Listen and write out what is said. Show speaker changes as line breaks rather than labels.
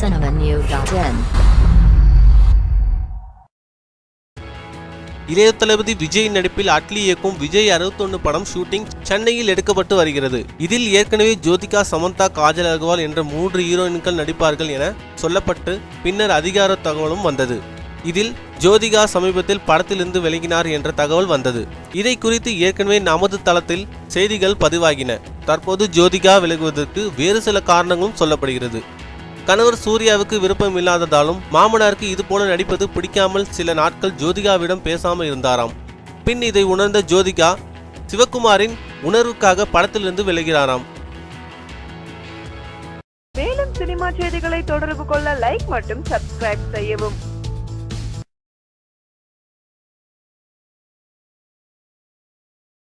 cinemanew.in.
இளைய தளபதி விஜய் நடிப்பில் அட்லி இயக்கும் விஜய் 61 படம் ஷூட்டிங் சென்னையில் எடுக்கப்பட்டு வருகிறது. இதில் ஏற்கனவே ஜோதிகா, சமந்தா, காஜல் அகர்வால் என்ற 3 ஹீரோயின்கள் நடிப்பார்கள் என சொல்லப்பட்டு பின்னர் அதிகார தகவலும் வந்தது. இதில் ஜோதிகா சமீபத்தில் படத்திலிருந்து விலகினார் என்ற தகவல் வந்தது. இதை குறித்து ஏற்கனவே நமது தளத்தில் செய்திகள் பதிவாகின. தற்போது ஜோதிகா விலகுவதற்கு வேறு சில காரணங்களும் சொல்லப்படுகிறது. கணவர் சூர்யாவுக்கு விருப்பம் இல்லாததாலும் மாமனாருக்கு இதுபோல நடிப்பது பிடிக்காமல் சில நாட்கள் ஜோதிகாவிடம் பேசாமல் இருந்தாராம். பின் இதை உணர்ந்த ஜோதிகா சிவகுமாரின் உணர்வுக்காக படத்திலிருந்து விலகிறாராம்.
மேலும் சினிமா செய்திகளை தொடர்பு கொள்ள லைக் மற்றும் சப்ஸ்கிரைப் செய்யவும்.